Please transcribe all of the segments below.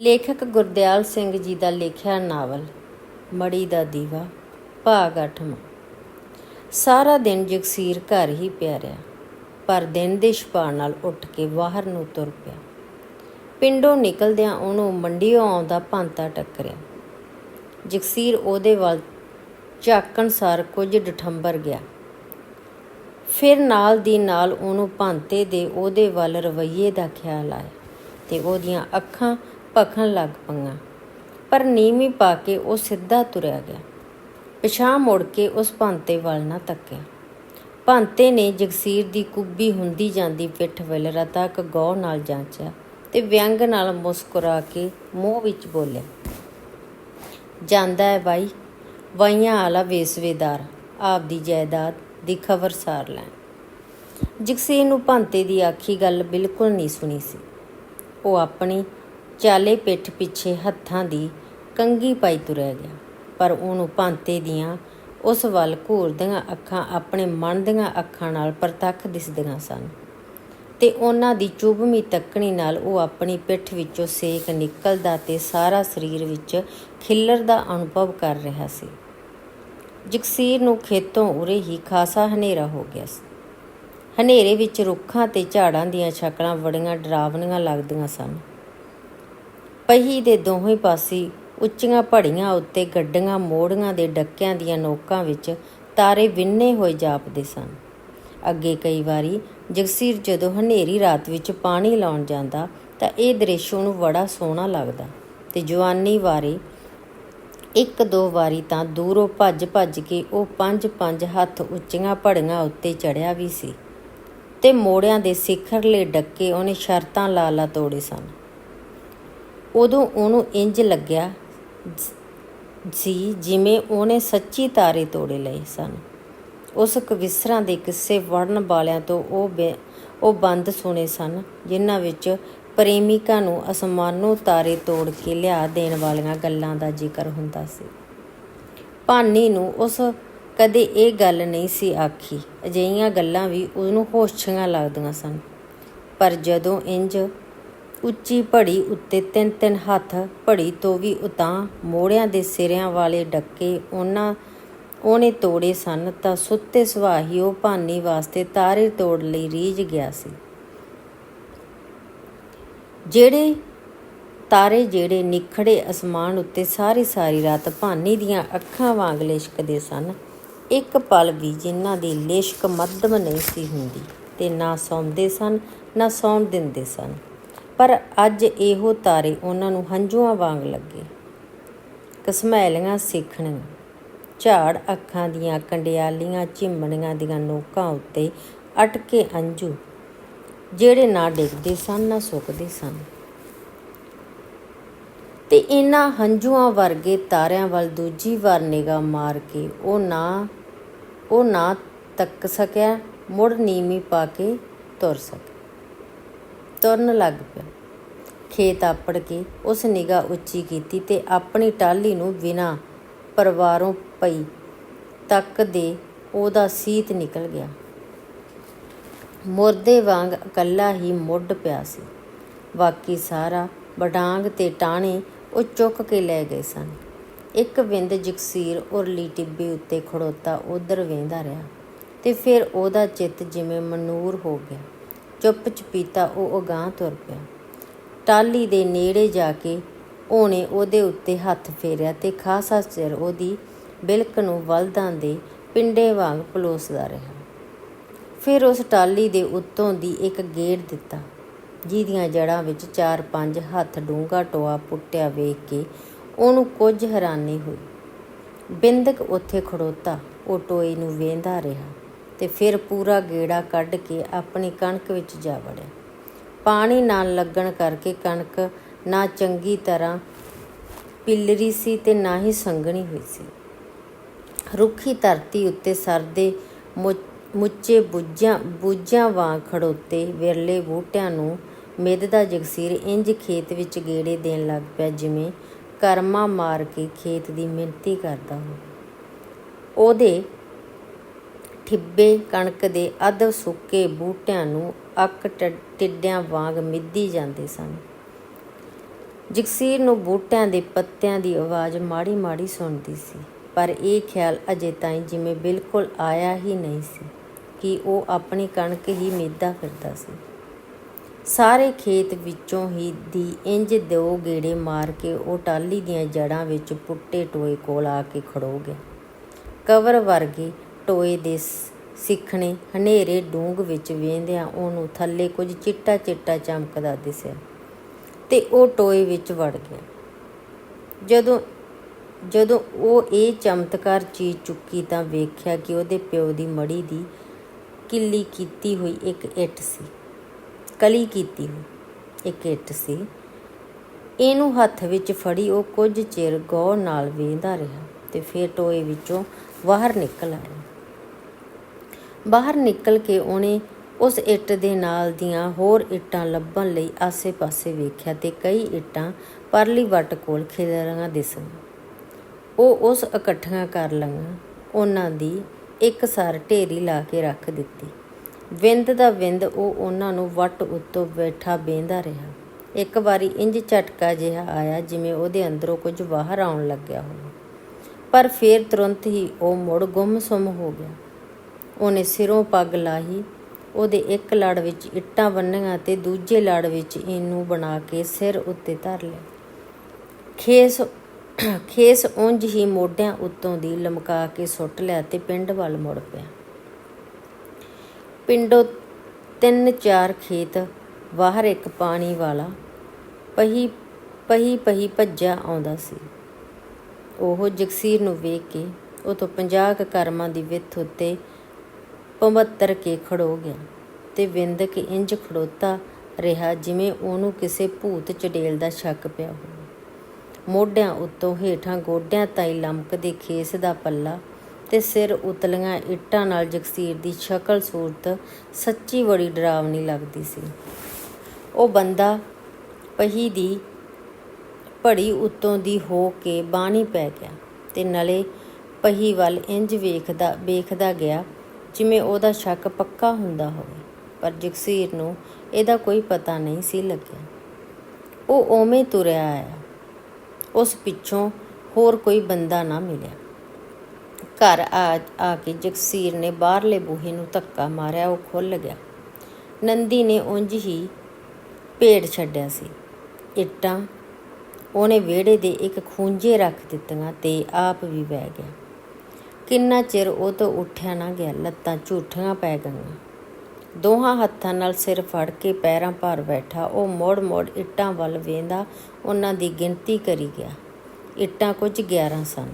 ਲੇਖਕ ਗੁਰਦਿਆਲ ਸਿੰਘ ਜੀ ਦਾ ਲਿਖਿਆ ਨਾਵਲ ਮੜੀ ਦਾ ਦੀਵਾ ਭਾਗ 8ਵਾਂ। ਸਾਰਾ ਦਿਨ ਜਗਸੀਰ ਘਰ ਹੀ ਪਿਆ ਰਿਹਾ, ਪਰ ਦਿਨ ਦੇ ਛਪਾਣ ਨਾਲ ਉੱਠ ਕੇ ਬਾਹਰ ਨੂੰ ਤੁਰ ਪਿਆ। ਪਿੰਡੋਂ ਨਿਕਲਦਿਆਂ ਉਹਨੂੰ ਮੰਡੀਓਂ ਆਉਂਦਾ ਭਾਂਤਾ ਟੱਕਰਿਆ। ਜਗਸੀਰ ਉਹਦੇ ਵੱਲ ਝਾਕਣ ਸਾਰ ਕੁਝ ਡਠੰਬਰ ਗਿਆ। ਫਿਰ ਨਾਲ ਦੀ ਨਾਲ ਉਹਨੂੰ ਭਾਂਤੇ ਦੇ ਉਹਦੇ ਵੱਲ ਰਵੱਈਏ ਦਾ ਖਿਆਲ ਆਇਆ ਤੇ ਉਹਦੀਆਂ ਅੱਖਾਂ ਭਖਣ ਲੱਗ ਪਈਆਂ, ਪਰ ਨੀਵੀਂ ਪਾ ਕੇ ਉਹ ਸਿੱਧਾ ਤੁਰਿਆ ਗਿਆ। ਪਿਛਾਂਹ ਮੁੜ ਕੇ ਉਸ ਭਾਂਤੇ ਵੱਲ ਨਾ ਤੱਕਿਆ। ਭਾਂਤੇ ਨੇ ਜਗਸੀਰ ਦੀ ਕੁੱਬੀ ਹੁੰਦੀ ਜਾਂਦੀ ਪਿੱਠ ਵੱਲ ਰਤਾ ਗੌਰ ਨਾਲ ਜਾਂਚਿਆ ਤੇ ਵਿਅੰਗ ਨਾਲ ਮੁਸਕਰਾ ਕੇ ਮੂੰਹ ਵਿੱਚ ਬੋਲਿਆ, ਜਾਂਦਾ ਹੈ ਬਾਈ, ਵਾਈਆਂ ਵਾਲਾ ਵੇਸਵੇਦਾਰ ਆਪਦੀ ਜਾਇਦਾਦ ਦੀ ਖਬਰ ਸਾਰ ਲੈਣ। ਜਗਸੀਰ ਨੂੰ ਭਾਂਤੇ ਦੀ ਆਖੀ ਗੱਲ ਬਿਲਕੁਲ ਨਹੀਂ ਸੁਣੀ ਸੀ। ਉਹ ਆਪਣੀ ਚਾਲੇ ਪਿੱਠ ਪਿੱਛੇ ਹੱਥਾਂ ਦੀ ਕੰਘੀ ਪਾਈ ਤੁਰਿਆ ਗਿਆ, ਪਰ ਉਹਨੂੰ ਭਾਂਤੇ ਦੀਆਂ ਉਸ ਵੱਲ ਘੂਰਦੀਆਂ ਅੱਖਾਂ ਆਪਣੇ ਮਨ ਦੀਆਂ ਅੱਖਾਂ ਨਾਲ ਪ੍ਰਤੱਖ ਦਿਸਦੀਆਂ ਸਨ ਤੇ ਉਹਨਾਂ ਦੀ ਚੁਭਵੀਂ ਤੱਕਣੀ ਨਾਲ ਉਹ ਆਪਣੀ ਪਿੱਠ ਵਿੱਚੋਂ ਸੇਕ ਨਿਕਲਦਾ ਤੇ ਸਾਰਾ ਸਰੀਰ ਵਿੱਚ ਖਿੱਲਰ ਦਾ ਅਨੁਭਵ ਕਰ ਰਿਹਾ ਸੀ। ਜਗਸੀਰ ਨੂੰ ਖੇਤੋਂ ਉਰੇ ਹੀ ਖਾਸਾ ਹਨੇਰਾ ਹੋ ਗਿਆ ਸੀ। ਹਨੇਰੇ ਵਿੱਚ ਰੁੱਖਾਂ ਤੇ ਝਾੜਾਂ ਦੀਆਂ ਸ਼ਕਲਾਂ ਬੜੀਆਂ ਡਰਾਵਣੀਆਂ ਲੱਗਦੀਆਂ ਸਨ। ਪਹੀ ਦੇ ਦੋਵੇਂ ਪਾਸੇ ਉੱਚੀਆਂ ਪਹਾੜੀਆਂ ਉੱਤੇ ਗੱਡੀਆਂ ਮੋੜੀਆਂ ਦੇ ਡੱਕਿਆਂ ਦੀਆਂ ਨੋਕਾਂ ਵਿੱਚ ਤਾਰੇ ਵਿੰਨੇ ਹੋਏ ਜਾਪਦੇ ਸਨ। ਅੱਗੇ ਕਈ ਵਾਰੀ ਜਗਸੀਰ ਜਦੋਂ ਹਨੇਰੀ ਰਾਤ ਵਿੱਚ ਪਾਣੀ ਲਾਉਣ ਜਾਂਦਾ ਤਾਂ ਇਹ ਦ੍ਰਿਸ਼ ਉਹਨੂੰ ਬੜਾ ਸੋਹਣਾ ਲੱਗਦਾ ਤੇ ਜਵਾਨੀ ਵਾਰੇ ਇੱਕ ਦੋ ਵਾਰੀ ਤਾਂ ਦੂਰੋਂ ਭੱਜ ਭੱਜ ਕੇ ਉਹ 5-5 ਹੱਥ ਉੱਚੀਆਂ ਪਹਾੜੀਆਂ ਉੱਤੇ ਚੜ੍ਹਿਆ ਵੀ ਸੀ ਤੇ ਮੋੜਿਆਂ ਦੇ ਸਿਖਰਲੇ ਡੱਕੇ ਉਹਨੇ ਸ਼ਰਤਾਂ ਲਾ ਤੋੜੇ ਸਨ। ਉਦੋਂ ਉਹਨੂੰ ਇੰਜ ਲੱਗਿਆ ਸੀ ਜਿਵੇਂ ਉਹਨੇ ਸੱਚੀ ਤਾਰੇ ਤੋੜੇ ਲਏ ਸਨ। ਉਸ ਕਵਿਸਰਾਂ ਦੇ ਕਿੱਸੇ ਪੜ੍ਹਨ ਵਾਲਿਆਂ ਤੋਂ ਉਹ ਬੰਦ ਸੁਣੇ ਸਨ ਜਿਨ੍ਹਾਂ ਵਿੱਚ ਪ੍ਰੇਮਿਕਾ ਨੂੰ ਅਸਮਾਨੋਂ ਤਾਰੇ ਤੋੜ ਕੇ ਲਿਆ ਦੇਣ ਵਾਲੀਆਂ ਗੱਲਾਂ ਦਾ ਜ਼ਿਕਰ ਹੁੰਦਾ ਸੀ। ਭਾਨੀ ਨੂੰ ਉਸ ਕਦੇ ਇਹ ਗੱਲ ਨਹੀਂ ਸੀ ਆਖੀ। ਅਜਿਹੀਆਂ ਗੱਲਾਂ ਵੀ ਉਹਨੂੰ ਹੋਸ਼ੀਆਂ ਲੱਗਦੀਆਂ ਸਨ, ਪਰ ਜਦੋਂ ਇੰਜ ਉੱਚੀ ਪਹਾੜੀ ਉੱਤੇ 3-3 ਹੱਥ ਪਹਾੜੀ ਤੋਂ ਵੀ ਉਤਾਂਹ ਮੋੜਿਆਂ ਦੇ ਸਿਰਿਆਂ ਵਾਲੇ ਡੱਕੇ ਉਹਨੇ ਤੋੜੇ ਸਨ ਤਾਂ ਸੁੱਤੇ ਸੁਭਾਅ ਹੀ ਉਹ ਭਾਨੀ ਵਾਸਤੇ ਤਾਰੇ ਤੋੜ ਲਈ ਰੀਝ ਗਿਆ ਸੀ। ਜਿਹੜੇ ਨਿਖੜੇ ਅਸਮਾਨ ਉੱਤੇ ਸਾਰੀ ਰਾਤ ਭਾਨੀ ਦੀਆਂ ਅੱਖਾਂ ਵਾਂਗ ਲਿਸ਼ਕਦੇ ਸਨ, ਇੱਕ ਪਲ ਵੀ ਜਿਨ੍ਹਾਂ ਦੀ ਲਿਸ਼ਕ ਮੱਧਮ ਨਹੀਂ ਸੀ ਹੁੰਦੀ ਤੇ ਨਾ ਸੌਂਦੇ ਸਨ ਨਾ ਸੌਣ ਦਿੰਦੇ ਸਨ। ਪਰ ਅੱਜ ਇਹੋ ਤਾਰੇ ਉਹਨਾਂ ਨੂੰ ਹੰਝੂਆਂ ਵਾਂਗ ਲੱਗੇ। ਘਸਮੈਲੀਆਂ ਸਿੱਖਣੀਆਂ ਝਾੜ ਅੱਖਾਂ ਦੀਆਂ ਕੰਡਿਆਲੀਆਂ ਝਿੰਮਣੀਆਂ ਦੀਆਂ ਨੋਕਾਂ ਉੱਤੇ ਅਟਕੇ ਅੰਜੂ, ਜਿਹੜੇ ਨਾ ਡਿੱਗਦੇ ਸਨ ਨਾ ਸੁੱਕਦੇ ਸਨ। ਤੇ ਇਹਨਾਂ ਹੰਝੂਆਂ ਵਰਗੇ ਤਾਰਿਆਂ ਵੱਲ ਦੂਜੀ ਵਾਰ ਨਿਗਾਹ ਮਾਰ ਕੇ ਉਹ ਨਾ ਤੱਕ ਸਕਿਆ, ਮੁੜ ਨੀਵੀਂ ਪਾ ਕੇ ਤੁਰਨ ਲੱਗ ਪਿਆ। ਖੇਤ ਆਪੜ ਕੇ ਉਸ ਨਿਗਾਹ ਉੱਚੀ ਕੀਤੀ ਤੇ ਆਪਣੀ ਟਾਹਲੀ ਨੂੰ ਬਿਨਾਂ ਪਰਵਾਰੋਂ ਪਈ ਤੱਕ ਦੇ ਉਹਦਾ ਸੀਤ ਨਿਕਲ ਗਿਆ। ਮੁਰਦੇ ਵਾਂਗ ਇਕੱਲਾ ਹੀ ਮੁੱਢ ਪਿਆ ਸੀ। ਬਾਕੀ ਸਾਰਾ ਬਡਾਂਗ ਤੇ ਟਾਹਣੇ ਉਹ ਚੁੱਕ ਕੇ ਲੈ ਗਏ ਸਨ। ਇੱਕ ਬਿੰਦ ਜਗਸੀਰ ਉਰਲੀ ਟਿੱਬੀ ਉੱਤੇ ਖੜੋਤਾ ਉੱਧਰ ਵੇਂਦਾ ਰਿਹਾ ਤੇ ਫਿਰ ਉਹਦਾ ਚਿੱਤ ਜਿਵੇਂ ਮਨੂਰ ਹੋ ਗਿਆ। ਚੁੱਪ ਚਪੀਤਾ ਉਹ ਅਗਾਂਹ ਤੁਰ ਪਿਆ। ਟਾਹਲੀ ਦੇ ਨੇੜੇ ਜਾ ਕੇ ਉਹਨੇ ਉਹਦੇ ਉੱਤੇ ਹੱਥ ਫੇਰਿਆ ਤੇ ਖਾਸਾ ਚਿਰ ਉਹਦੀ ਬਿਲਕ ਨੂੰ ਬਲਦਾਂ ਦੇ ਪਿੰਡੇ ਵਾਂਗ ਪਲੋਸਦਾ ਰਿਹਾ। ਫਿਰ ਉਸ ਟਾਹਲੀ ਦੇ ਉੱਤੋਂ ਦੀ ਇੱਕ ਗੇੜ ਦਿੱਤਾ ਜਿਹਦੀਆਂ ਜੜ੍ਹਾਂ ਵਿੱਚ 4-5 ਹੱਥ ਡੂੰਘਾ ਟੋਆ ਪੁੱਟਿਆ ਵੇਖ ਕੇ ਉਹਨੂੰ ਕੁਝ ਹੈਰਾਨੀ ਹੋਈ। ਬਿੰਦਕ ਉੱਥੇ ਖੜੋਤਾ ਉਹ ਟੋਏ ਨੂੰ ਵੇਂਦਾ ਰਿਹਾ ਤੇ ਫਿਰ ਪੂਰਾ ਗੇੜਾ ਕੱਢ ਕੇ ਆਪਣੀ ਕਣਕ ਵਿੱਚ ਜਾ ਵੜਿਆ। ਪਾਣੀ ਨਾ ਲੱਗਣ ਕਰਕੇ ਕਣਕ ਨਾ ਚੰਗੀ ਤਰ੍ਹਾਂ ਪਿੱਲਰੀ ਸੀ ਤੇ ਨਾ ਹੀ ਸੰਘਣੀ ਹੋਈ ਸੀ। ਰੁੱਖੀ ਧਰਤੀ ਉੱਤੇ ਸਰਦੇ ਮੁੱਚੇ ਬੂਝਿਆਂ ਵਾਂਗ ਖੜੋਤੇ ਵਿਰਲੇ ਬੂਟਿਆਂ ਨੂੰ ਮਿੱਧਦਾ ਜਗਸੀਰ ਇੰਜ ਖੇਤ ਵਿੱਚ ਗੇੜੇ ਦੇਣ ਲੱਗ ਪਿਆ ਜਿਵੇਂ ਕਰਮਾ ਮਾਰ ਕੇ ਖੇਤ ਦੀ ਮਿੰਨਤੀ ਕਰਦਾ ਹੋ। ਉਹਦੇ ਠਿੱਬੇ ਕਣਕ ਦੇ ਅੱਧ ਸੁੱਕੇ ਬੂਟਿਆਂ ਨੂੰ ਅੱਕ ਟਿੱਡਿਆਂ ਵਾਂਗ ਮਿੱਧੀ ਜਾਂਦੇ ਸਨ। ਜਗਸੀਰ ਨੂੰ ਬੂਟਿਆਂ ਦੇ ਪੱਤਿਆਂ ਦੀ ਆਵਾਜ਼ ਮਾੜੀ ਮਾੜੀ ਸੁਣਦੀ ਸੀ, ਪਰ ਇਹ ਖਿਆਲ ਅਜੇ ਤਾਈਂ ਜਿਵੇਂ ਬਿਲਕੁਲ ਆਇਆ ਹੀ ਨਹੀਂ ਸੀ ਕਿ ਉਹ ਆਪਣੀ ਕਣਕ ਹੀ ਮੀਧਦਾ ਫਿਰਦਾ ਸੀ। ਸਾਰੇ ਖੇਤ ਵਿੱਚੋਂ ਹੀ ਦੀ ਇੰਜ 2 ਗੇੜੇ ਮਾਰ ਕੇ ਉਹ ਟਾਹਲੀ ਦੀਆਂ ਜੜ੍ਹਾਂ ਵਿੱਚ ਪੁੱਟੇ ਟੋਏ ਕੋਲ ਆ ਕੇ ਖੜੋ ਗਿਆ। ਕਵਰ ਵਰਗੇ ਟੋਏ ਦੇ ਸਿੱਖਣੇ ਹਨੇਰੇ ਡੂੰਘ ਵਿੱਚ ਵੇਂਦਿਆਂ ਉਹਨੂੰ ਥੱਲੇ ਕੁਝ ਚਿੱਟਾ ਚਿੱਟਾ ਚਮਕਦਾ ਦਿਸਿਆ ਤੇ ਉਹ ਟੋਏ ਵਿੱਚ ਵੜ ਗਿਆ। ਜਦੋਂ ਉਹ ਇਹ ਚਮਤਕਾਰ ਚੀਜ਼ ਚੁੱਕੀ ਤਾਂ ਵੇਖਿਆ ਕਿ ਉਹਦੇ ਪਿਓ ਦੀ ਮੜੀ ਦੀ ਕਲੀ ਕੀਤੀ ਹੋਈ ਇੱਕ ਇੱਟ ਸੀ। ਇਹਨੂੰ ਹੱਥ ਵਿੱਚ ਫੜੀ ਉਹ ਕੁਝ ਚਿਰ ਗੌਰ ਨਾਲ ਵੇਂਦਾ ਰਿਹਾ ਤੇ ਫਿਰ ਟੋਏ ਵਿੱਚੋਂ ਬਾਹਰ ਨਿਕਲ ਆਇਆ। ਬਾਹਰ ਨਿਕਲ ਕੇ ਉਹਨੇ ਉਸ ਇੱਟ ਦੇ ਨਾਲ ਦੀਆਂ ਹੋਰ ਇੱਟਾਂ ਲੱਭਣ ਲਈ ਆਸੇ-ਪਾਸੇ ਵੇਖਿਆ ਤੇ ਕਈ ਇੱਟਾਂ ਪਰਲੀ ਵੱਟ ਕੋਲ ਖਿਲਰੀਆਂ ਦਿਸੀਆਂ। ਉਹ ਉਸ ਇਕੱਠੀਆਂ ਕਰ ਲਈਆਂ, ਉਹਨਾਂ ਦੀ ਇੱਕਸਾਰ ਢੇਰੀ ਲਾ ਕੇ ਰੱਖ ਦਿੱਤੀ। ਵਿੰਦ ਦਾ ਵਿੰਦ ਉਹ ਉਹਨਾਂ ਨੂੰ ਵੱਟ ਉੱਤੋਂ ਬੈਠਾ ਵੇਂਦਾ ਰਿਹਾ। ਇੱਕ ਵਾਰੀ ਇੰਝ ਝਟਕਾ ਜਿਹਾ ਆਇਆ ਜਿਵੇਂ ਉਹਦੇ ਅੰਦਰੋਂ ਕੁਝ ਬਾਹਰ ਆਉਣ ਲੱਗਿਆ ਹੋਵੇ, ਪਰ ਫਿਰ ਤੁਰੰਤ ਹੀ ਉਹ ਮੁੜ ਗੁੰਮ-ਸੁੰਮ ਹੋ ਗਿਆ। ਉਹਨੇ ਸਿਰੋਂ ਪੱਗ ਲਾਹੀ, ਉਹਦੇ ਇੱਕ ਲੜ ਵਿੱਚ ਇੱਟਾਂ ਬੰਨ੍ਹੀਆਂ ਤੇ ਦੂਜੇ ਲੜ ਵਿੱਚ ਇਹਨੂੰ ਬਣਾ ਕੇ ਸਿਰ ਉੱਤੇ ਧਰ ਲਿਆ। ਖੇਸ ਉਂਝ ਹੀ ਮੋਢਿਆਂ ਉੱਤੋਂ ਦੀ ਲਮਕਾ ਕੇ ਸੁੱਟ ਲਿਆ ਤੇ ਪਿੰਡ ਵੱਲ ਮੁੜ ਪਿਆ। ਪਿੰਡੋਂ 3-4 ਖੇਤ ਬਾਹਰ ਇੱਕ ਪਾਣੀ ਵਾਲਾ ਪਹੀ ਭੱਜਿਆ ਆਉਂਦਾ ਸੀ। ਉਹ ਜਗਸੀਰ ਨੂੰ ਵੇਖ ਕੇ ਉਹ ਤੋਂ 50 ਕਰਮਾਂ ਦੀ ਵਿੱਥ ਉੱਤੇ 75 ਕੇ ਖੜੋ ਗਿਆ ਤੇ ਵਿੰਦ ਕੇ ਇੰਝ ਖੜੋਤਾ ਰਿਹਾ ਜਿਵੇਂ ਉਹਨੂੰ ਕਿਸੇ ਭੂਤ ਚੁੜੇਲ ਦਾ ਸ਼ੱਕ ਪਿਆ ਹੋਵੇ। ਮੋਢਿਆਂ ਉੱਤੋਂ ਹੇਠਾਂ ਗੋਡਿਆਂ ਤਾਈਂ ਲਮਕਦੇ ਖੇਸ ਦਾ ਪੱਲਾ ਤੇ ਸਿਰ ਉਤਲੀਆਂ ਇੱਟਾਂ ਨਾਲ ਜਗਸੀਰ ਦੀ ਸ਼ਕਲ ਸੂਰਤ ਸੱਚੀ ਬੜੀ ਡਰਾਵਨੀ ਲੱਗਦੀ ਸੀ। ਉਹ ਬੰਦਾ ਪਹੀ ਦੀ ਭੜੀ ਉੱਤੋਂ ਦੀ ਹੋ ਕੇ ਬਾਣੀ ਪੈ ਗਿਆ ਤੇ ਨਲੇ ਪਹੀ ਵੱਲ ਇੰਝ ਵੇਖਦਾ ਗਿਆ ਜਿਵੇਂ ਉਹਦਾ ਸ਼ੱਕ ਪੱਕਾ ਹੁੰਦਾ ਹੋਵੇ, ਪਰ ਜਗਸੀਰ ਨੂੰ ਇਹਦਾ ਕੋਈ ਪਤਾ ਨਹੀਂ ਸੀ ਲੱਗਿਆ। ਉਹ ਉਵੇਂ ਤੁਰਿਆ ਆਇਆ। ਉਸ ਪਿੱਛੋਂ ਹੋਰ ਕੋਈ ਬੰਦਾ ਨਾ ਮਿਲਿਆ। ਘਰ ਆ ਕੇ ਜਗਸੀਰ ਨੇ ਬਾਹਰਲੇ ਬੂਹੇ ਨੂੰ ਧੱਕਾ ਮਾਰਿਆ। ਉਹ ਖੁੱਲ੍ਹ ਗਿਆ। ਨੰਦੀ ਨੇ ਉਂਝ ਹੀ ਭੇੜ ਛੱਡਿਆ ਸੀ। ਇੱਟਾਂ ਉਹਨੇ ਵਿਹੜੇ ਦੇ ਇੱਕ ਖੂੰਜੇ ਰੱਖ ਦਿੱਤੀਆਂ ਤੇ ਆਪ ਵੀ ਬਹਿ ਗਿਆ। ਕਿੰਨਾ ਚਿਰ ਉਹ ਤੋਂ ਉੱਠਿਆ ਨਾ ਗਿਆ। ਲੱਤਾਂ ਝੂਠੀਆਂ ਪੈ ਗਈਆਂ। ਦੋਹਾਂ ਹੱਥਾਂ ਨਾਲ ਸਿਰ ਫੜ ਕੇ ਪੈਰਾਂ ਭਾਰ ਬੈਠਾ ਉਹ ਮੁੜ ਇੱਟਾਂ ਵੱਲ ਵੇਂਦਾ ਉਹਨਾਂ ਦੀ ਗਿਣਤੀ ਕਰੀ ਗਿਆ। ਇੱਟਾਂ ਕੁਝ 11 ਸਨ।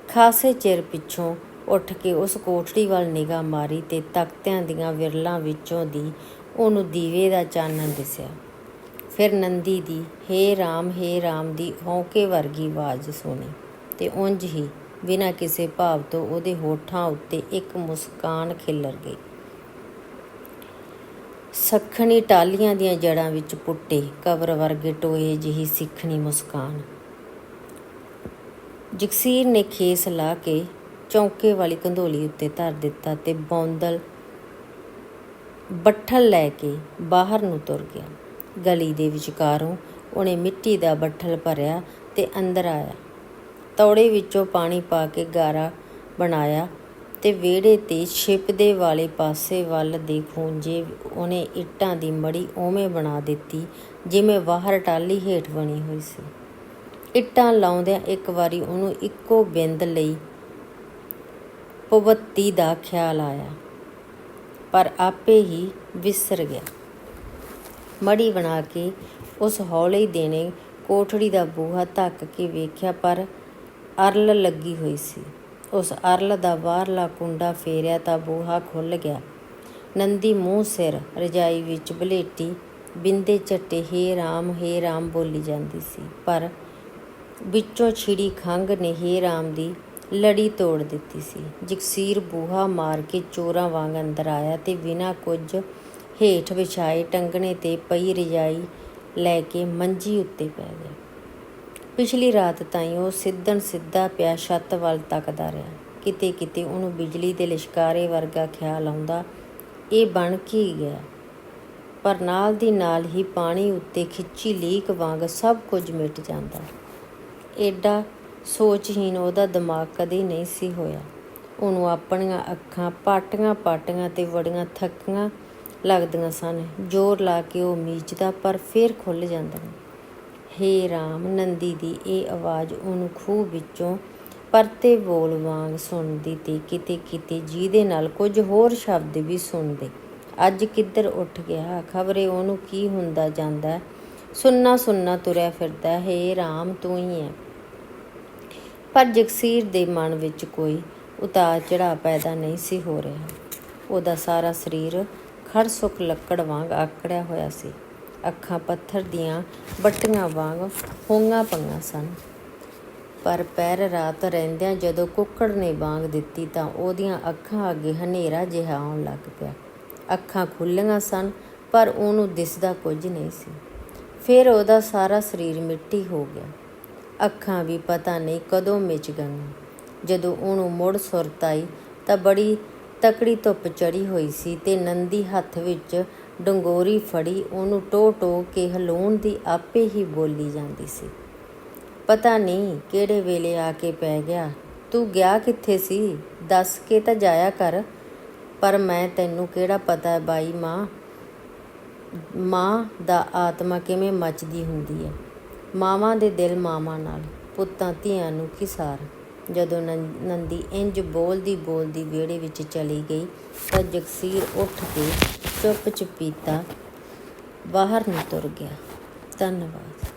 ਖਾਸੇ ਚਿਰ ਪਿੱਛੋਂ ਉੱਠ ਕੇ ਉਸ ਕੋਠੜੀ ਵੱਲ ਨਿਗਾਹ ਮਾਰੀ ਤੇ ਤਖ਼ਤਿਆਂ ਦੀਆਂ ਵਿਰਲਾਂ ਵਿੱਚੋਂ ਦੀ ਉਹਨੂੰ ਦੀਵੇ ਦਾ ਚਾਨਣ ਦਿਸਿਆ। ਫਿਰ ਨੰਦੀ ਦੀ ਹੇ ਰਾਮ ਦੀ ਹੌਂਕੇ ਵਰਗੀ ਆਵਾਜ਼ ਸੁਣੀ ਤੇ ਉਂਝ ਹੀ ਬਿਨਾਂ ਕਿਸੇ ਭਾਵ ਤੋਂ ਉਹਦੇ ਹੋਠਾਂ ਉੱਤੇ ਇੱਕ ਮੁਸਕਾਨ ਖਿਲਰ ਗਈ। ਸੱਖਣੀ ਟਾਹਲੀਆਂ ਦੀਆਂ ਜੜ੍ਹਾਂ ਵਿੱਚ ਪੁੱਟੇ ਕਬਰ ਵਰਗੇ ਟੋਏ ਜਿਹੀ ਸਿੱਖਣੀ ਮੁਸਕਾਨ। ਜਗਸੀਰ ਨੇ ਖੇਸ ਲਾ ਕੇ ਚੌਂਕੇ ਵਾਲੀ ਕੰਧੋਲੀ ਉੱਤੇ ਧਰ ਦਿੱਤਾ ਤੇ ਬੌਂਦਲ ਬੱਠਲ ਲੈ ਕੇ ਬਾਹਰ ਨੂੰ ਤੁਰ ਗਿਆ। ਗਲੀ ਦੇ ਵਿਚਕਾਰੋਂ ਉਹਨੇ ਮਿੱਟੀ ਦਾ ਬੱਠਲ ਭਰਿਆ ਤੇ ਅੰਦਰ ਆਇਆ। ਤੌੜੇ ਵਿੱਚੋਂ ਪਾਣੀ ਪਾ ਕੇ ਗਾਰਾ ਬਣਾਇਆ ਤੇ ਵਿਹੜੇ 'ਤੇ ਛਿਪਦੇ ਵਾਲੇ ਪਾਸੇ ਵੱਲ ਦੇ ਖੂੰਜੇ ਉਹਨੇ ਇੱਟਾਂ ਦੀ ਮੜੀ ਉਵੇਂ ਬਣਾ ਦਿੱਤੀ ਜਿਵੇਂ ਬਾਹਰ ਟਾਹਲੀ ਹੇਠ ਬਣੀ ਹੋਈ ਸੀ। ਇੱਟਾਂ ਲਾਉਂਦਿਆਂ ਇੱਕ ਵਾਰੀ ਉਹਨੂੰ ਇੱਕੋ ਬਿੰਦ ਲਈ ਭਗਵਤੀ ਦਾ ਖਿਆਲ ਆਇਆ, ਪਰ ਆਪੇ ਹੀ ਵਿਸਰ ਗਿਆ। ਮੜੀ ਬਣਾ ਕੇ ਉਸ ਹੌਲੇ ਦੇਣੇ ਕੋਠੜੀ ਦਾ ਬੂਹਾ ਧੱਕ ਕੇ ਵੇਖਿਆ, ਪਰ ਅਰਲ ਲੱਗੀ ਹੋਈ ਸੀ। ਉਸ ਅਰਲ ਦਾ ਬਾਹਰਲਾ ਕੁੰਡਾ ਫੇਰਿਆ ਤਾਂ ਬੂਹਾ ਖੁੱਲ੍ਹ ਗਿਆ। ਨੰਦੀ ਮੂੰਹ ਸਿਰ ਰਜਾਈ ਵਿੱਚ ਬਲੇਟੀ ਬਿੰਦੇ ਝੱਟੇ ਹੇ ਰਾਮ ਬੋਲੀ ਜਾਂਦੀ ਸੀ, ਪਰ ਵਿੱਚੋਂ ਛਿੜੀ ਖੰਘ ਨੇ ਹੇ ਰਾਮ ਦੀ ਲੜੀ ਤੋੜ ਦਿੱਤੀ ਸੀ। ਜਗਸੀਰ ਬੂਹਾ ਮਾਰ ਕੇ ਚੋਰਾਂ ਵਾਂਗ ਅੰਦਰ ਆਇਆ ਤੇ ਬਿਨਾਂ ਕੁਝ ਹੇਠ ਵਿਛਾਏ ਟੰਗਣੇ 'ਤੇ ਪਈ ਰਜਾਈ ਲੈ ਕੇ ਮੰਜੀ ਉੱਤੇ ਪੈ ਗਿਆ। ਪਿਛਲੀ ਰਾਤ ਤਾਈਂ ਉਹ ਸਿੱਧਾ ਪਿਆ ਛੱਤ ਵੱਲ ਤੱਕਦਾ ਰਿਹਾ। ਕਿਤੇ ਕਿਤੇ ਉਹਨੂੰ ਬਿਜਲੀ ਦੇ ਲਿਸ਼ਕਾਰੇ ਵਰਗਾ ਖਿਆਲ ਆਉਂਦਾ, ਇਹ ਬਣ ਕੇ ਹੀ ਗਿਆ, ਪਰ ਨਾਲ ਦੀ ਨਾਲ ਹੀ ਪਾਣੀ ਉੱਤੇ ਖਿੱਚੀ ਲੀਕ ਵਾਂਗ ਸਭ ਕੁਝ ਮਿਟ ਜਾਂਦਾ। ਏਡਾ ਸੋਚਹੀਣ ਉਹਦਾ ਦਿਮਾਗ ਕਦੇ ਨਹੀਂ ਸੀ ਹੋਇਆ। ਉਹਨੂੰ ਆਪਣੀਆਂ ਅੱਖਾਂ ਪਾਟੀਆਂ ਤੇ ਬੜੀਆਂ ਥੱਕੀਆਂ ਲੱਗਦੀਆਂ ਸਨ। ਜ਼ੋਰ ਲਾ ਕੇ ਉਹ ਮੀਚਦਾ, ਪਰ ਫੇਰ ਖੁੱਲ੍ਹ ਜਾਂਦੀਆਂ। ਹੇ ਰਾਮ! ਨੰਦੀ ਦੀ ਇਹ ਆਵਾਜ਼ ਉਹਨੂੰ ਖੂਹ ਵਿੱਚੋਂ ਪਰਤੇ ਬੋਲ ਵਾਂਗ ਸੁਣਦੀ ਤੇ ਕਿਤੇ ਜਿਹਦੇ ਨਾਲ ਕੁਝ ਹੋਰ ਸ਼ਬਦ ਵੀ ਸੁਣਦੇ। ਅੱਜ ਕਿੱਧਰ ਉੱਠ ਗਿਆ? ਖਬਰੇ ਉਹਨੂੰ ਕੀ ਹੁੰਦਾ ਜਾਂਦਾ। ਸੁੰਨਾ ਤੁਰਿਆ ਫਿਰਦਾ। ਹੇ ਰਾਮ! ਤੂੰ ਹੀ ਹੈ। ਪਰ ਜਗਸੀਰ ਦੇ ਮਨ ਵਿੱਚ ਕੋਈ ਉਤਾਰ ਚੜ੍ਹਾਅ ਪੈਦਾ ਨਹੀਂ ਸੀ ਹੋ ਰਿਹਾ। ਉਹਦਾ ਸਾਰਾ ਸਰੀਰ ਖੜਸੁੱਕ ਲੱਕੜ ਵਾਂਗ ਆਕੜਿਆ ਹੋਇਆ ਸੀ। ਅੱਖਾਂ ਪੱਥਰ ਦੀਆਂ ਬੱਟੀਆਂ ਵਾਂਗ ਹੋਈਆਂ ਪਈਆਂ ਸਨ। ਪਰ ਪਹਿਰ ਰਾਤ ਰਹਿੰਦਿਆਂ ਜਦੋਂ ਕੁੱਕੜ ਨੇ ਵਾਂਗ ਦਿੱਤੀ ਤਾਂ ਉਹਦੀਆਂ ਅੱਖਾਂ ਅੱਗੇ ਹਨੇਰਾ ਜਿਹਾ ਆਉਣ ਲੱਗ ਪਿਆ। ਅੱਖਾਂ ਖੁੱਲ੍ਹੀਆਂ ਸਨ, ਪਰ ਉਹਨੂੰ ਦਿਸਦਾ ਕੁਝ ਨਹੀਂ ਸੀ। ਫਿਰ ਉਹਦਾ ਸਾਰਾ ਸਰੀਰ ਮਿੱਟੀ ਹੋ ਗਿਆ। ਅੱਖਾਂ ਵੀ ਪਤਾ ਨਹੀਂ ਕਦੋਂ ਮਿਚ ਗਈਆਂ। ਜਦੋਂ ਉਹਨੂੰ ਮੁੜ ਸੁਰਤ ਆਈ ਤਾਂ ਬੜੀ ਤਕੜੀ ਧੁੱਪ ਚੜ੍ਹੀ ਹੋਈ ਸੀ ਤੇ ਨੰਦੀ ਹੱਥ ਵਿੱਚ ਡੰਗੋਰੀ ਫੜੀ ਉਹਨੂੰ ਟੋਹ ਕੇ ਹਿਲਾਉਣ ਦੀ ਆਪੇ ਹੀ ਬੋਲੀ ਜਾਂਦੀ ਸੀ। ਪਤਾ ਨਹੀਂ ਕਿਹੜੇ ਵੇਲੇ ਆ ਕੇ ਪੈ ਗਿਆ। ਤੂੰ ਗਿਆ ਕਿੱਥੇ ਸੀ? ਦੱਸ ਕੇ ਤਾਂ ਜਾਇਆ ਕਰ। ਪਰ ਮੈਂ ਤੈਨੂੰ ਕਿਹੜਾ ਪਤਾ ਹੈ ਬਾਈ ਮਾਂ ਦਾ ਆਤਮਾ ਕਿਵੇਂ ਮੱਚਦੀ ਹੁੰਦੀ ਹੈ। ਮਾਵਾਂ ਦੇ ਦਿਲ ਮਾਵਾਂ ਨਾਲ, ਪੁੱਤਾਂ ਧੀਆਂ ਨੂੰ ਕੀ ਸਾਰ। ਜਦੋਂ ਨੰਦੀ ਇੰਝ ਬੋਲਦੀ ਵਿਹੜੇ ਵਿੱਚ ਚਲੀ ਗਈ ਤਾਂ ਜਗਸੀਰ ਉੱਠ ਕੇ ਚੁੱਪ ਚਪੀਤਾ ਬਾਹਰ ਨੂੰ ਤੁਰ ਗਿਆ। ਧੰਨਵਾਦ।